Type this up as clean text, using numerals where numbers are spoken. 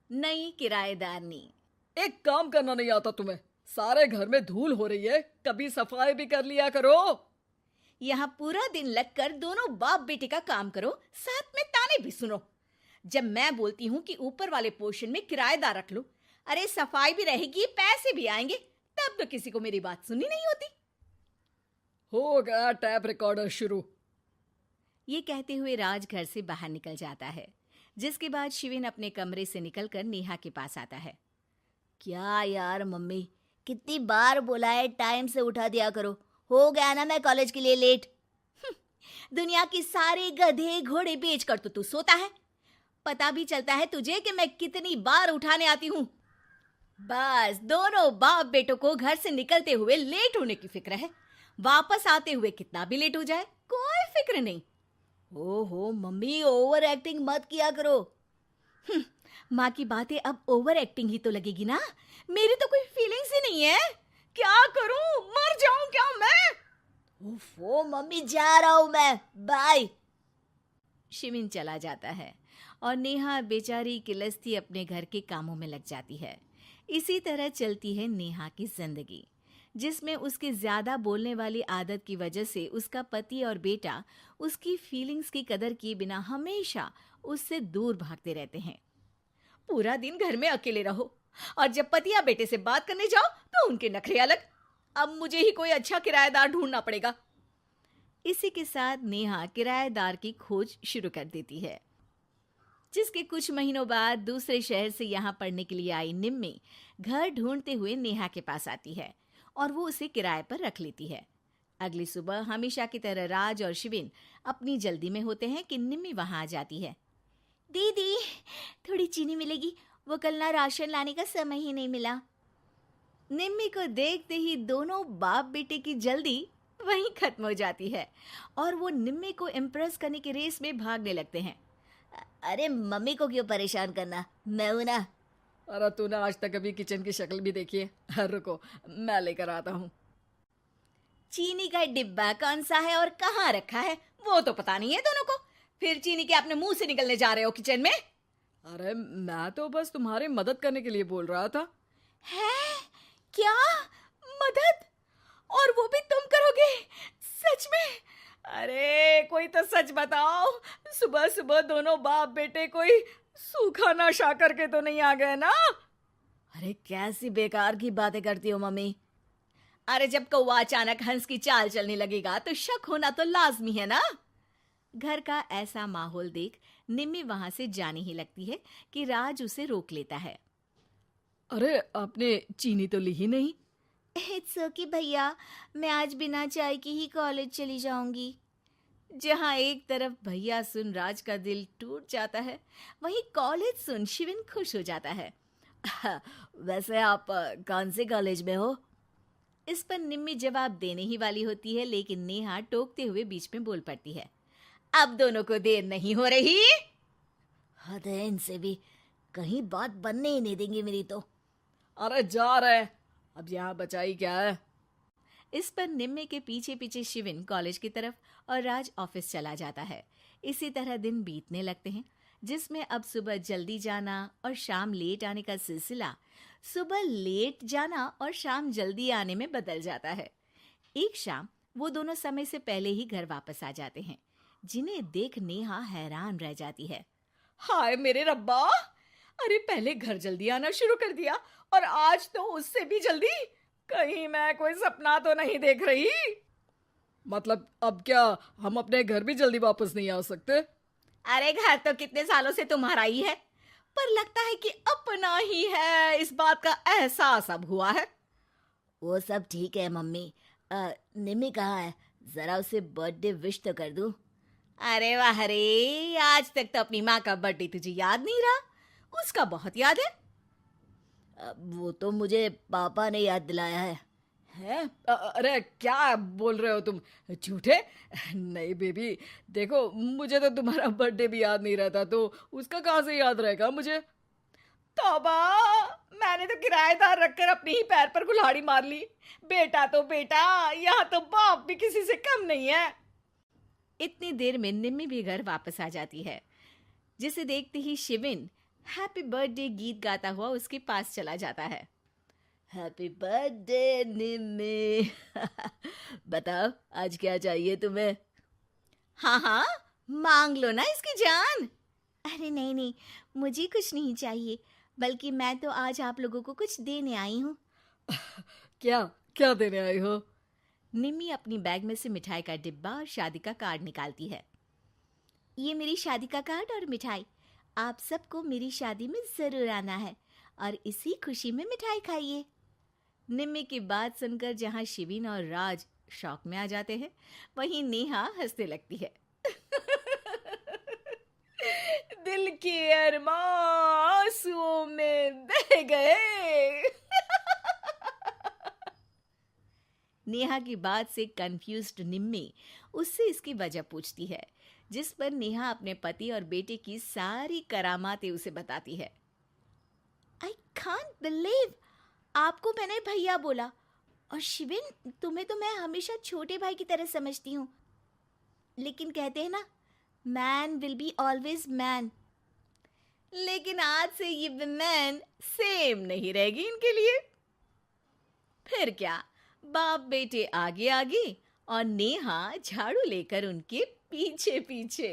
नई किराएदारनी। एक काम करना नहीं आता तुम्हें? सारे घर में धूल हो रही है, कभी सफाई भी कर लिया करो। यहाँ पूरा दिन लगकर दोनों बाप बेटे का काम करो, साथ में ताने भी सुनो। जब मैं बोलती हूँ कि ऊपर वाले पोर्शन में किराएदार रख लो, अरे सफाई भी रहेगी, पैसे भी आएंगे, तब तो किसी को मेरी बात सुननी नहीं होती। हो गया टैप रिकॉर्डर शुरू। ये कहते हुए राज घर से बाहर निकल जाता है, जिसके बाद शिविन अपने कमरे से निकलकर नेहा के पास आता है। क्या यार मम्मी, कितनी बार बोला है टाइम से उठा दिया करो। हो गया ना मैं कॉलेज के लिए लेट। दुनिया की सारे गधे घोड़े बेचकर तो तू सोता है। पता भी चलता है तुझे कि मैं कितनी बार उठाने आती हूँ। बस दोनों बाप बेटों को घर से निकलते हुए लेट होने की फिक्र है। वापस आते हुए कितना भी लेट हो जाए कोई फिक्र नहीं। ओहो मम्मी, ओवर एक्टिंग मत किया करो। माँ की बातें अब ओवर एक्टिंग ही तो लगेगी ना। मेरी तो कोई फीलिंग्स ही नहीं है। क्या करूं, मर जाऊं क्या मैं? ओफो मम्मी, जा रहा हूं मैं, बाय। शिविन चला जाता है और नेहा बेचारी किलस्ती अपने घर के कामों में लग जाती है। इसी तरह चलती है नेहा की जिंदगी, जिसमें उसके ज्यादा बोलने वाली आदत की वजह से उसका पति और बेटा उसकी फीलिंग्स की कदर किए बिना हमेशा उससे दूर भागते रहते हैं। पूरा दिन घर में अकेले रहो और जब पति या बेटे से बात करने जाओ तो उनके नखरे अलग। अब मुझे ही कोई अच्छा किराएदार ढूंढना पड़ेगा। इसी के साथ नेहा किराएदार की खोज शुरू कर देती है, जिसके कुछ महीनों बाद दूसरे शहर से यहाँ पढ़ने के लिए आई निम्मी घर ढूंढते हुए नेहा के पास आती है और वो उसे किराए पर रख लेती है। अगली सुबह हमेशा की तरह राज और शिविन अपनी जल्दी में होते हैं कि निम्मी वहां आ जाती है। दीदी, थोड़ी चीनी मिलेगी, वो कल ना राशन लाने का समय ही नहीं मिला। निम्मी को देखते ही दोनों बाप बेटे की जल्दी वहीं खत्म हो जाती है और वो निम्मी को इम्प्रेस करने की रेस में भागने लगते हैं। अरे मम्मी को क्यों परेशान करना, मैं हूं ना। अरे तूने आज तक अभी किचन की शक्ल भी देखी है? रुको, मैं लेकर आता हूँ। चीनी का डिब्बा कौन सा है और कहाँ रखा है वो तो पता नहीं है दोनों को। फिर चीनी के अपने मुंह से निकलने जा रहे हो किचन में? अरे मैं तो बस तुम्हारी मदद करने के लिए बोल रहा था। है क्या मदद? और वो भी तुम करोगे? सच में? अरे कोई तो सच बताओ। सुबह सुबह दोनों बाप बेटे कोई सूखा नशा करके तो नहीं आ गए ना? अरे कैसी बेकार की बातें करती हो मम्मी। अरे जब कौवा अचानक हंस की चाल चलने लगेगा तो शक होना तो लाजमी है ना। घर का ऐसा माहौल देख निम्मी वहां से जाने ही लगती है कि राज उसे रोक लेता है। अरे आपने चीनी तो ली ही नहीं? इट्स ओके भैया, मैं आज बिना चाय की ही कॉलेज चली जाऊंगी। जहां एक तरफ भैया सुन राज का दिल टूट जाता है, वहीं कॉलेज सुन शिविन खुश हो जाता है। वैसे आप कौन से कॉलेज में हो? इस पर निम्मी जवाब देने ही वाली होती है, लेकिन नेहा टोकते हुए बीच में बोल पड़ती है। अब दोनों को देर नहीं हो रही। हद है इनसे भी, कहीं बात बनने ही नहीं देंगे मेरी तो। अरे जा रहे, अब यहाँ बचाई क्या है? इस पर निम्मी के पीछे पीछे शिविन कॉलेज की तरफ और राज ऑफिस चला जाता है। इसी तरह दिन बीतने लगते हैं, जिसमें अब सुबह जल्दी जाना और शाम लेट आने का सिलसिला सुबह लेट जाना और शाम जल्दी आने में बदल जाता है। एक शाम वो दोनों समय से पहले ही घर वापस आ जाते हैं, जिन्हें देख नेहा हैरान रह जाती है। हाय मेरे रब्बा, अरे पहले घर जल्दी आना शुरू कर दिया और आज तो उससे भी जल्दी। कहीं मैं कोई सपना तो नहीं देख रही? मतलब अब क्या हम अपने घर भी जल्दी वापस नहीं आ सकते? अरे घर तो कितने सालों से तुम्हारा ही है, पर लगता है कि अपना ही है, इस बात का एहसास अब हुआ है। वो सब ठीक है मम्मी, निम्मी कहाँ है? जरा उसे बर्थडे विश तो कर दूं। अरे वाह रे, आज तक तो अपनी माँ का बर्थडे तुझे याद नहीं रहा, उसका बहुत याद है। वो तो मुझे पापा ने याद दिलाया है। हैं? अरे क्या बोल रहे हो तुम झूठे? नहीं बेबी, देखो मुझे तो तुम्हारा बर्थडे भी याद नहीं रहता, तो उसका कहाँ से याद रहेगा मुझे? तौबा, मैंने तो किराएदार रखकर अपने ही पैर पर कुल्हाड़ी मार ली। बेटा तो बेटा, यहाँ तो बाप भी किसी से कम नहीं है। इतनी देर में निम्मी भी घर वापस आ जाती है, जिसे देखते ही शिविन हैप्पी बर्थडे गीत गाता हुआ उसके पास चला जाता है। हैप्पी बर्थडे निम्मी। बताओ आज क्या चाहिए तुम्हें? हाँ हाँ, मांग लो ना इसकी जान। अरे नहीं नहीं, मुझे कुछ नहीं चाहिए, बल्कि मैं तो आज आप लोगों को कुछ देने आई हूँ। क्या क्या देने आई हो? निम्मी अपनी बैग में से मिठाई का डिब्बा और शादी का कार्ड निकालती है। ये मेरी शादी का कार्ड और मिठाई। आप सबको मेरी शादी में जरूर आना है और इसी खुशी में मिठाई खाइए। निम्मी की बात सुनकर जहां शिविन और राज शॉक में आ जाते हैं, वहीं नेहा हंसने लगती है। दिल के अरमां आंसुओं में बह गए। नेहा की बात से कंफ्यूज्ड निम्मी उससे इसकी वजह पूछती है, जिस पर नेहा अपने पति और बेटे की सारी करामातें उसे बताती है। आई कांट बिलीव, आपको मैंने भैया बोला, और शिविन तुम्हें तो मैं हमेशा छोटे भाई की तरह समझती हूँ, लेकिन कहते हैं ना, man will be always man. लेकिन आज से ये विमेन सेम नहीं रहेगी इनके लिए। फिर क्या, बाप बेटे आगे आगे और नेहा झाड़ू लेकर उनके पीछे पीछे।